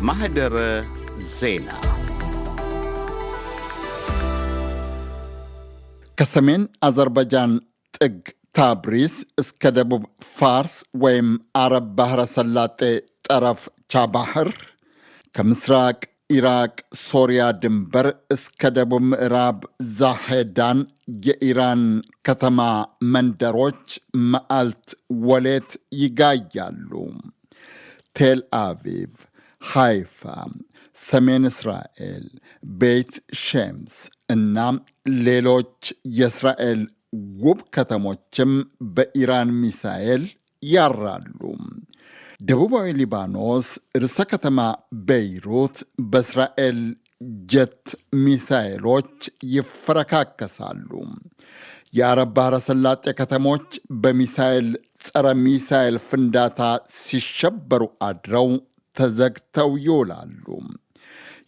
ማህደረ ዜና ከሰሜን አዘርባይጃን ጥግ ታብሪስ እስከ ደቡብ ፋርስ ወይም አረብ ባህረ ሰላጤ ጠረፍ ቻባህር፣ ከምስራቅ ኢራቅ ሶሪያ ድንበር እስከ ደቡብ ምዕራብ ዛሄዳን የኢራን ከተማ መንደሮች መዓልት ወሌት ይጋያሉ። ቴል አቪቭ፣ ሃይፋ፣ ሰሜን እስራኤል፣ ቤት ሼምስ እና ሌሎች የእስራኤል ውብ ከተሞችም በኢራን ሚሳኤል ያራሉ። ደቡባዊ ሊባኖስ ርዕሰ ከተማ ቤይሩት በእስራኤል ጀት ሚሳኤሎች ይፈረካከሳሉ። የአረብ ባሕረ ሰላጤ ከተሞች በሚሳኤል ጸረ ሚሳኤል ፍንዳታ ሲሸበሩ አድረው ተዘግተው ይውላሉ።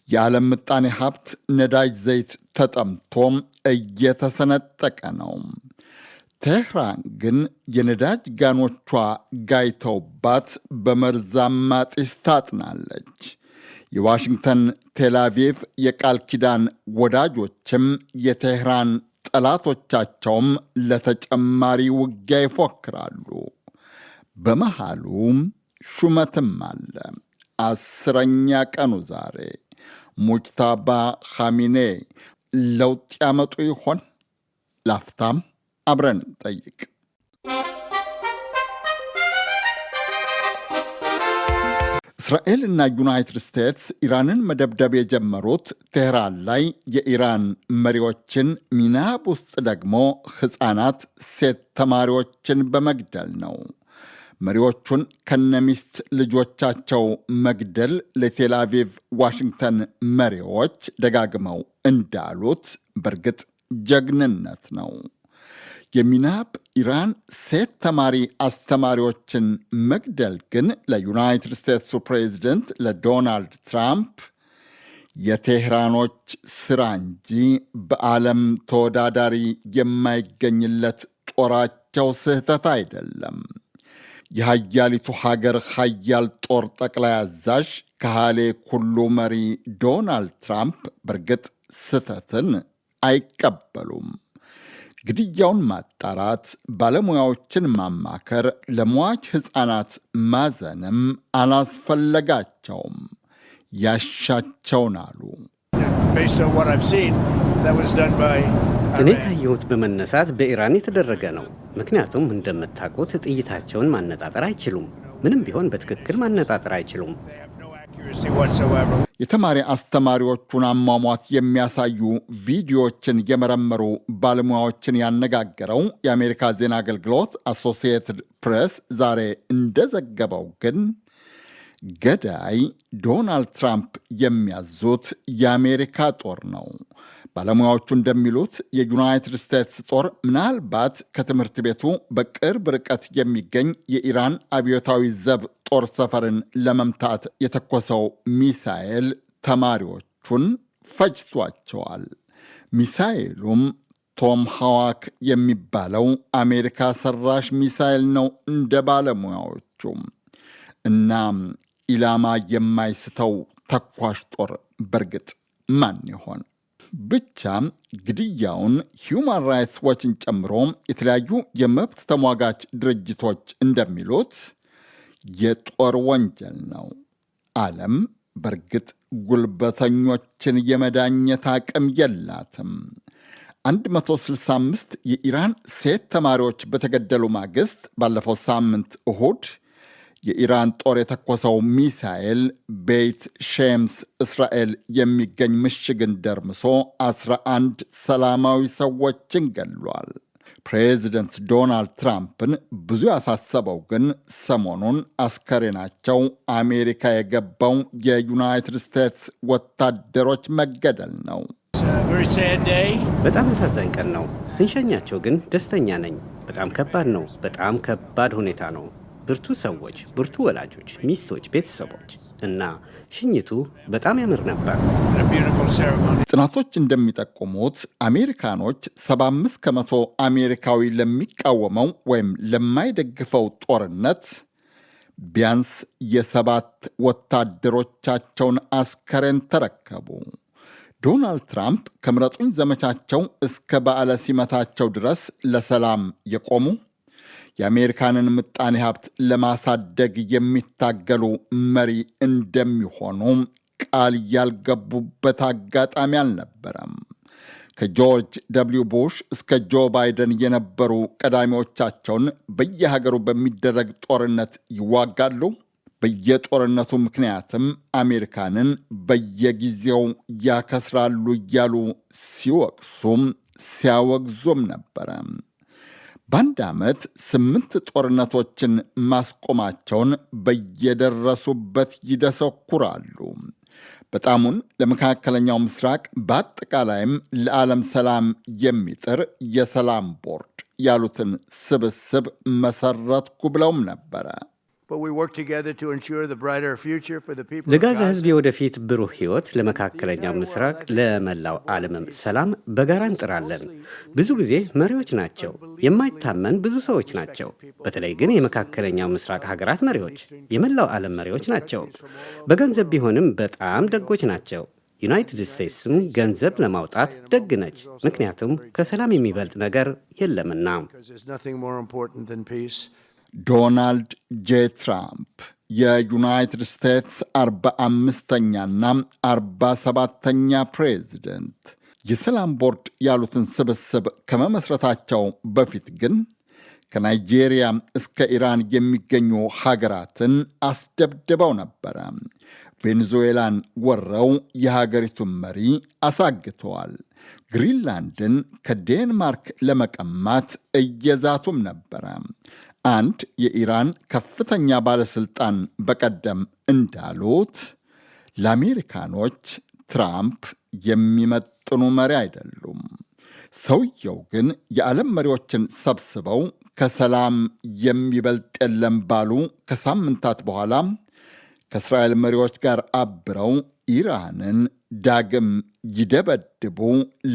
የዓለም ምጣኔ ሀብት ነዳጅ ዘይት ተጠምቶም እየተሰነጠቀ ነው። ቴህራን ግን የነዳጅ ጋኖቿ ጋይተውባት በመርዛማ ጢስ ታጥናለች። የዋሽንግተን ቴልአቪቭ የቃል ኪዳን ወዳጆችም የቴህራን ጠላቶቻቸውም ለተጨማሪ ውጊያ ይፎክራሉ። በመሃሉ ሹመትም አለ። 10ኛ ቀኑ ዛሬ። ሙጅታባ ኻሚኔ ለውጥ ያመጡ ይሆን? ላፍታም አብረን ጠይቅ። እስራኤል እና ዩናይትድ ስቴትስ ኢራንን መደብደብ የጀመሩት ቴህራን ላይ የኢራን መሪዎችን ሚናብ ውስጥ ደግሞ ሕፃናት ሴት ተማሪዎችን በመግደል ነው። መሪዎቹን ከነሚስት ልጆቻቸው መግደል ለቴልአቪቭ ዋሽንግተን መሪዎች ደጋግመው እንዳሉት በእርግጥ ጀግንነት ነው። የሚናብ ኢራን ሴት ተማሪ አስተማሪዎችን መግደል ግን ለዩናይትድ ስቴትሱ ፕሬዚደንት ለዶናልድ ትራምፕ የቴህራኖች ስራ እንጂ በዓለም ተወዳዳሪ የማይገኝለት ጦራቸው ስህተት አይደለም። የሀያሊቱ ሀገር ሀያል ጦር ጠቅላይ አዛዥ ከሃሌ ኩሉ መሪ ዶናልድ ትራምፕ በእርግጥ ስህተትን አይቀበሉም። ግድያውን ማጣራት፣ ባለሙያዎችን ማማከር፣ ለሟች ሕፃናት ማዘንም አላስፈለጋቸውም። ያሻቸውን አሉ። እኔ ካየሁት በመነሳት በኢራን የተደረገ ነው። ምክንያቱም እንደምታውቁት ጥይታቸውን ማነጣጠር አይችሉም። ምንም ቢሆን በትክክል ማነጣጠር አይችሉም። የተማሪ አስተማሪዎቹን አሟሟት የሚያሳዩ ቪዲዮዎችን የመረመሩ ባለሙያዎችን ያነጋገረው የአሜሪካ ዜና አገልግሎት አሶሲየትድ ፕሬስ ዛሬ እንደዘገበው ግን ገዳይ ዶናልድ ትራምፕ የሚያዙት የአሜሪካ ጦር ነው። ባለሙያዎቹ እንደሚሉት የዩናይትድ ስቴትስ ጦር ምናልባት ከትምህርት ቤቱ በቅርብ ርቀት የሚገኝ የኢራን አብዮታዊ ዘብ ጦር ሰፈርን ለመምታት የተኮሰው ሚሳኤል ተማሪዎቹን ፈጅቷቸዋል። ሚሳኤሉም ቶም ሃዋክ የሚባለው አሜሪካ ሰራሽ ሚሳኤል ነው እንደ ባለሙያዎቹ። እናም ኢላማ የማይስተው ተኳሽ ጦር በእርግጥ ማን ይሆን? ብቻ ግድያውን ሂውማን ራይትስ ዎችን ጨምሮ የተለያዩ የመብት ተሟጋች ድርጅቶች እንደሚሉት የጦር ወንጀል ነው። ዓለም በእርግጥ ጉልበተኞችን የመዳኘት አቅም የላትም። 165 የኢራን ሴት ተማሪዎች በተገደሉ ማግስት ባለፈው ሳምንት እሁድ የኢራን ጦር የተኮሰው ሚሳኤል ቤት ሼምስ እስራኤል የሚገኝ ምሽግን ደርምሶ 11 ሰላማዊ ሰዎችን ገድሏል። ፕሬዚደንት ዶናልድ ትራምፕን ብዙ ያሳሰበው ግን ሰሞኑን አስከሬናቸው አሜሪካ የገባው የዩናይትድ ስቴትስ ወታደሮች መገደል ነው። በጣም አሳዛኝ ቀን ነው። ስንሸኛቸው ግን ደስተኛ ነኝ። በጣም ከባድ ነው። በጣም ከባድ ሁኔታ ነው። ብርቱ ሰዎች፣ ብርቱ ወላጆች፣ ሚስቶች፣ ቤተሰቦች እና ሽኝቱ በጣም ያምር ነበር። ጥናቶች እንደሚጠቁሙት አሜሪካኖች 75 ከመቶ አሜሪካዊ ለሚቃወመው ወይም ለማይደግፈው ጦርነት ቢያንስ የ7 ወታደሮቻቸውን አስከሬን ተረከቡ። ዶናልድ ትራምፕ ከምረጡኝ ዘመቻቸው እስከ በዓለ ሲመታቸው ድረስ ለሰላም የቆሙ የአሜሪካንን ምጣኔ ሀብት ለማሳደግ የሚታገሉ መሪ እንደሚሆኑ ቃል ያልገቡበት አጋጣሚ አልነበረም። ከጆርጅ ደብሊው ቡሽ እስከ ጆ ባይደን የነበሩ ቀዳሚዎቻቸውን በየሀገሩ በሚደረግ ጦርነት ይዋጋሉ። በየጦርነቱ ምክንያትም አሜሪካንን በየጊዜው ያከስራሉ እያሉ ሲወቅሱም ሲያወግዙም ነበረ። በአንድ ዓመት 8 ጦርነቶችን ማስቆማቸውን በየደረሱበት ይደሰኩራሉ። በጣሙን ለመካከለኛው ምስራቅ በአጠቃላይም ለዓለም ሰላም የሚጥር የሰላም ቦርድ ያሉትን ስብስብ መሰረትኩ ብለውም ነበረ። ለጋዛ ሕዝብ የወደፊት ብሩህ ሕይወት፣ ለመካከለኛው ምስራቅ፣ ለመላው ዓለምም ሰላም በጋራ እንጥራለን። ብዙ ጊዜ መሪዎች ናቸው፣ የማይታመን ብዙ ሰዎች ናቸው። በተለይ ግን የመካከለኛው ምስራቅ ሀገራት መሪዎች፣ የመላው ዓለም መሪዎች ናቸው። በገንዘብ ቢሆንም በጣም ደጎች ናቸው። ዩናይትድ ስቴትስም ገንዘብ ለማውጣት ደግ ነች፣ ምክንያቱም ከሰላም የሚበልጥ ነገር የለምና። ዶናልድ ጄ ትራምፕ የዩናይትድ ስቴትስ 45ኛና 47ኛ ፕሬዚደንት የሰላም ቦርድ ያሉትን ስብስብ ከመመስረታቸው በፊት ግን ከናይጄሪያ እስከ ኢራን የሚገኙ ሀገራትን አስደብድበው ነበረ። ቬኔዙዌላን ወረው የሀገሪቱን መሪ አሳግተዋል። ግሪንላንድን ከዴንማርክ ለመቀማት እየዛቱም ነበረ። አንድ የኢራን ከፍተኛ ባለሥልጣን በቀደም እንዳሉት ለአሜሪካኖች ትራምፕ የሚመጥኑ መሪ አይደሉም። ሰውየው ግን የዓለም መሪዎችን ሰብስበው ከሰላም የሚበልጥ የለም ባሉ ከሳምንታት በኋላ ከእስራኤል መሪዎች ጋር አብረው ኢራንን ዳግም ይደበድቡ፣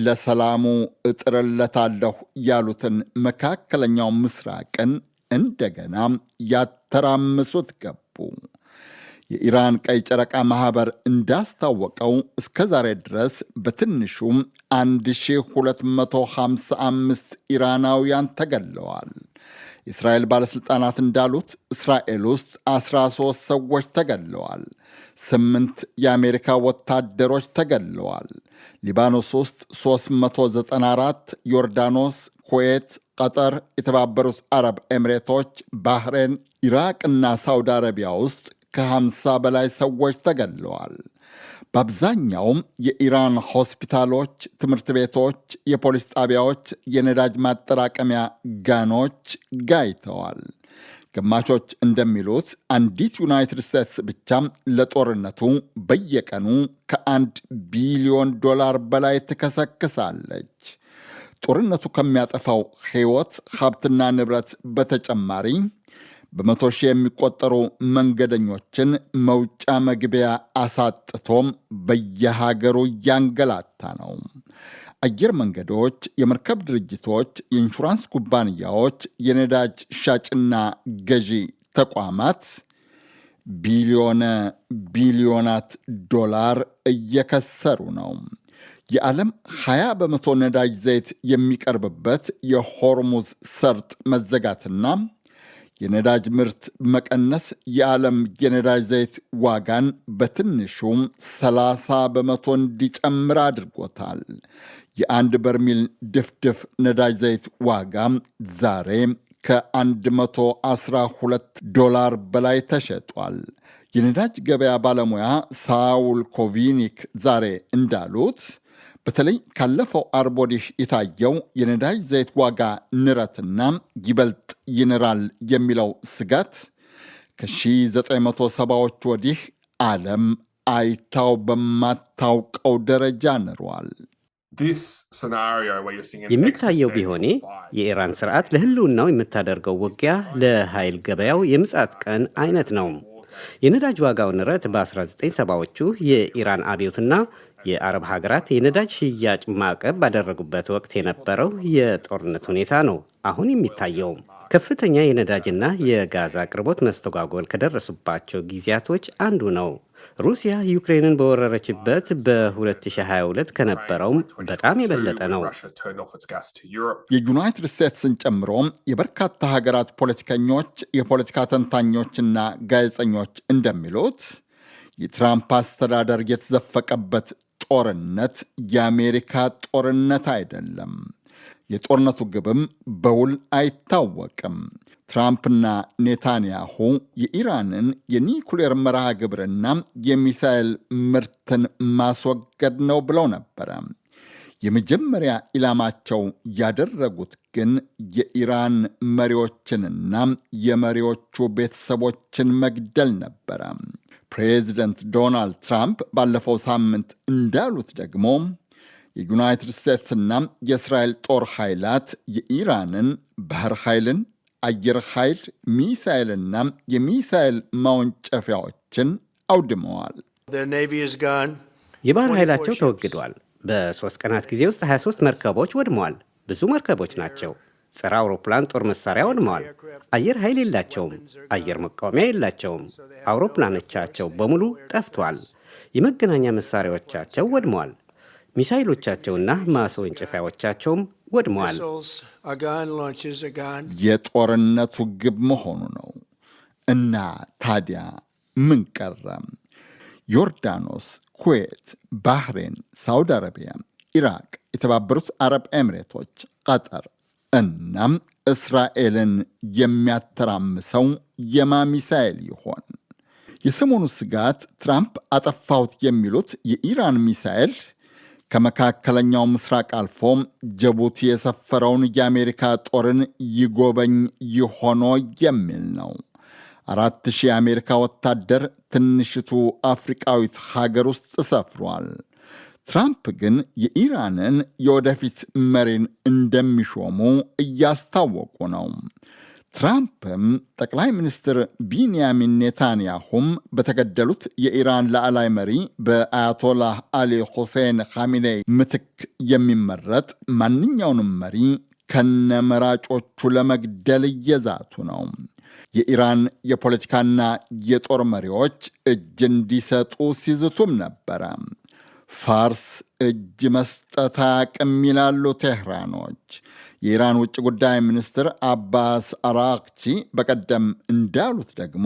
ለሰላሙ እጥርለታለሁ ያሉትን መካከለኛው ምስራቅን እንደገና ያተራምሱት ገቡ። የኢራን ቀይ ጨረቃ ማኅበር እንዳስታወቀው እስከ ዛሬ ድረስ በትንሹ 1255 ኢራናውያን ተገለዋል። የእስራኤል ባለሥልጣናት እንዳሉት እስራኤል ውስጥ 13 ሰዎች ተገለዋል። 8 የአሜሪካ ወታደሮች ተገለዋል። ሊባኖስ ውስጥ 394፣ ዮርዳኖስ፣ ኩዌት፣ ቀጠር፣ የተባበሩት አረብ ኤምሬቶች፣ ባህሬን፣ ኢራቅና ሳውዲ አረቢያ ውስጥ ከ50 በላይ ሰዎች ተገለዋል። በአብዛኛውም የኢራን ሆስፒታሎች፣ ትምህርት ቤቶች፣ የፖሊስ ጣቢያዎች፣ የነዳጅ ማጠራቀሚያ ጋኖች ጋይተዋል። ግማሾች እንደሚሉት አንዲት ዩናይትድ ስቴትስ ብቻ ለጦርነቱ በየቀኑ ከ1 ቢሊዮን ዶላር በላይ ትከሰክሳለች። ጦርነቱ ከሚያጠፋው ሕይወት፣ ሀብትና ንብረት በተጨማሪ በመቶ ሺህ የሚቆጠሩ መንገደኞችን መውጫ መግቢያ አሳጥቶም በየሀገሩ እያንገላታ ነው። አየር መንገዶች፣ የመርከብ ድርጅቶች፣ የኢንሹራንስ ኩባንያዎች፣ የነዳጅ ሻጭና ገዢ ተቋማት ቢሊዮናት ዶላር እየከሰሩ ነው። የዓለም 20 በመቶ ነዳጅ ዘይት የሚቀርብበት የሆርሙዝ ሰርጥ መዘጋትና የነዳጅ ምርት መቀነስ የዓለም የነዳጅ ዘይት ዋጋን በትንሹም 30 በመቶ እንዲጨምር አድርጎታል። የአንድ በርሚል ድፍድፍ ነዳጅ ዘይት ዋጋ ዛሬ ከ112 ዶላር በላይ ተሸጧል። የነዳጅ ገበያ ባለሙያ ሳውል ኮቪኒክ ዛሬ እንዳሉት በተለይ ካለፈው አርብ ወዲህ የታየው የነዳጅ ዘይት ዋጋ ንረትና ይበልጥ ይንራል የሚለው ስጋት ከ1970ዎቹ ወዲህ ዓለም አይታው በማታውቀው ደረጃ ንሯል። የሚታየው ቢሆኔ የኢራን ስርዓት ለህልውናው የምታደርገው ውጊያ ለኃይል ገበያው የምጽአት ቀን አይነት ነው። የነዳጅ ዋጋው ንረት በ1970ዎቹ የኢራን አብዮትና የአረብ ሀገራት የነዳጅ ሽያጭ ማዕቀብ ባደረጉበት ወቅት የነበረው የጦርነት ሁኔታ ነው አሁን የሚታየው። ከፍተኛ የነዳጅና የጋዝ አቅርቦት መስተጓጎል ከደረሱባቸው ጊዜያቶች አንዱ ነው። ሩሲያ ዩክሬንን በወረረችበት በ2022 ከነበረውም በጣም የበለጠ ነው። የዩናይትድ ስቴትስን ጨምሮ የበርካታ ሀገራት ፖለቲከኞች፣ የፖለቲካ ተንታኞችና ጋዜጠኞች እንደሚሉት የትራምፕ አስተዳደር የተዘፈቀበት ጦርነት የአሜሪካ ጦርነት አይደለም። የጦርነቱ ግብም በውል አይታወቅም። ትራምፕና ኔታንያሁ የኢራንን የኒኩሌር መርሃ ግብርና የሚሳኤል ምርትን ማስወገድ ነው ብለው ነበረ። የመጀመሪያ ኢላማቸው ያደረጉት ግን የኢራን መሪዎችንና የመሪዎቹ ቤተሰቦችን መግደል ነበረ። ፕሬዚደንት ዶናልድ ትራምፕ ባለፈው ሳምንት እንዳሉት ደግሞ የዩናይትድ ስቴትስና የእስራኤል ጦር ኃይላት የኢራንን ባህር ኃይልን፣ አየር ኃይል፣ ሚሳኤልና የሚሳኤል ማወንጨፊያዎችን አውድመዋል። የባህር ኃይላቸው ተወግዷል። በ3 ቀናት ጊዜ ውስጥ 23 መርከቦች ወድመዋል። ብዙ መርከቦች ናቸው። ጸረ አውሮፕላን ጦር መሳሪያ ወድመዋል። አየር ኃይል የላቸውም። አየር መቃወሚያ የላቸውም። አውሮፕላኖቻቸው በሙሉ ጠፍቷል። የመገናኛ መሳሪያዎቻቸው ወድመዋል። ሚሳይሎቻቸውና ማስወንጨፊያዎቻቸውም ወድመዋል። የጦርነቱ ግብ መሆኑ ነው። እና ታዲያ ምን ቀረ? ዮርዳኖስ፣ ኩዌት፣ ባህሬን፣ ሳውዲ አረቢያ፣ ኢራቅ፣ የተባበሩት አረብ ኤምሬቶች፣ ቀጠር እናም እስራኤልን የሚያተራምሰው የማ ሚሳኤል ይሆን? የሰሞኑ ስጋት ትራምፕ አጠፋሁት የሚሉት የኢራን ሚሳኤል ከመካከለኛው ምስራቅ አልፎ ጅቡቲ የሰፈረውን የአሜሪካ ጦርን ይጎበኝ ይሆኖ የሚል ነው። 4,000 የአሜሪካ ወታደር ትንሽቱ አፍሪቃዊት ሀገር ውስጥ ሰፍሯል። ትራምፕ ግን የኢራንን የወደፊት መሪን እንደሚሾሙ እያስታወቁ ነው። ትራምፕም ጠቅላይ ሚኒስትር ቢንያሚን ኔታንያሁም በተገደሉት የኢራን ላዕላይ መሪ በአያቶላህ አሊ ሁሴን ኻሜኔይ ምትክ የሚመረጥ ማንኛውንም መሪ ከነመራጮቹ ለመግደል እየዛቱ ነው። የኢራን የፖለቲካና የጦር መሪዎች እጅ እንዲሰጡ ሲዝቱም ነበረ። ፋርስ እጅ መስጠት አያውቅም ይላሉ ቴህራኖች። የኢራን ውጭ ጉዳይ ሚኒስትር አባስ አራቅቺ በቀደም እንዳሉት ደግሞ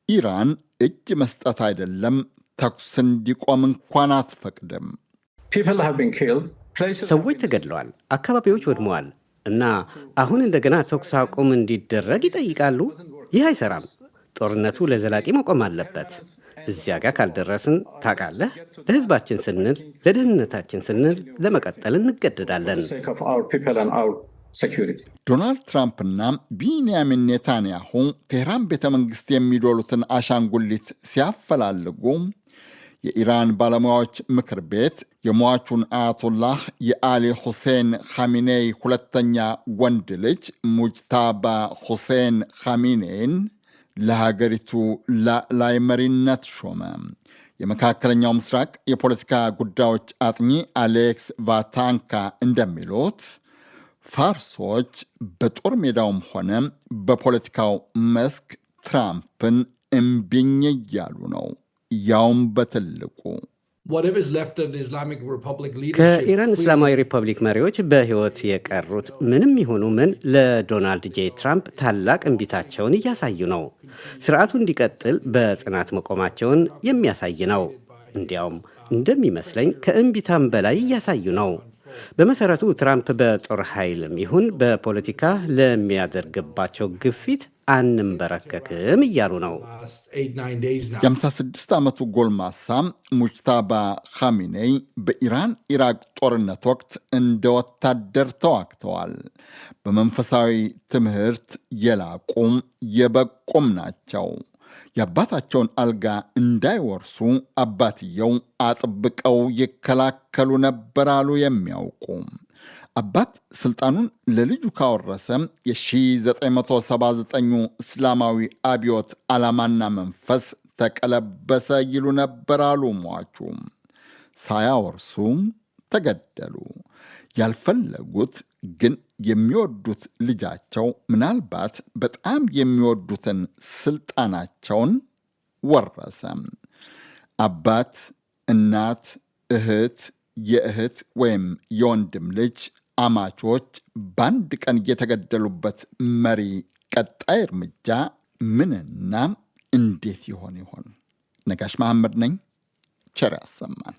ኢራን እጅ መስጠት አይደለም ተኩስ እንዲቆም እንኳን አትፈቅድም። ሰዎች ተገድለዋል፣ አካባቢዎች ወድመዋል እና አሁን እንደገና ተኩስ አቁም እንዲደረግ ይጠይቃሉ። ይህ አይሰራም። ጦርነቱ ለዘላቂ መቆም አለበት። እዚያ ጋር ካልደረስን ታውቃለህ፣ ለሕዝባችን ስንል ለደህንነታችን ስንል ለመቀጠል እንገደዳለን። ዶናልድ ትራምፕና ቢንያሚን ኔታንያሁ ቴህራን ቤተ መንግሥት የሚዶሉትን አሻንጉሊት ሲያፈላልጉ የኢራን ባለሙያዎች ምክር ቤት የሟቹን አያቶላህ የአሊ ሁሴን ኻሜኔይ ሁለተኛ ወንድ ልጅ ሙጅታባ ሁሴን ኻሜኔይን ለሀገሪቱ ላዕላይ መሪነት ሾመ። የመካከለኛው ምስራቅ የፖለቲካ ጉዳዮች አጥኚ አሌክስ ቫታንካ እንደሚሉት ፋርሶች በጦር ሜዳውም ሆነ በፖለቲካው መስክ ትራምፕን እምቢኝ እያሉ ነው፣ ያውም በትልቁ። ከኢራን እስላማዊ ሪፐብሊክ መሪዎች በሕይወት የቀሩት ምንም ይሁኑ ምን ለዶናልድ ጄ ትራምፕ ታላቅ እምቢታቸውን እያሳዩ ነው። ስርዓቱ እንዲቀጥል በጽናት መቆማቸውን የሚያሳይ ነው። እንዲያውም እንደሚመስለኝ ከእምቢታም በላይ እያሳዩ ነው። በመሰረቱ ትራምፕ በጦር ኃይልም ይሁን በፖለቲካ ለሚያደርግባቸው ግፊት አንንበረከክም እያሉ ነው። የ56 ዓመቱ ጎልማሳ ሙጅታባ ኻሜኔይ በኢራን ኢራቅ ጦርነት ወቅት እንደ ወታደር ተዋግተዋል። በመንፈሳዊ ትምህርት የላቁም የበቁም ናቸው። የአባታቸውን አልጋ እንዳይወርሱ አባትየው አጥብቀው ይከላከሉ ነበር አሉ የሚያውቁ። አባት ስልጣኑን ለልጁ ካወረሰ የ1979 እስላማዊ አብዮት ዓላማና መንፈስ ተቀለበሰ ይሉ ነበር አሉ ሟቹ። ሳያወርሱ ተገደሉ። ያልፈለጉት ግን የሚወዱት ልጃቸው ምናልባት በጣም የሚወዱትን ስልጣናቸውን ወረሰ። አባት፣ እናት፣ እህት፣ የእህት ወይም የወንድም ልጅ አማቾች በአንድ ቀን የተገደሉበት መሪ ቀጣይ እርምጃ ምንና እንዴት ይሆን? ነጋሽ መሐመድ ነኝ። ቸር ያሰማን።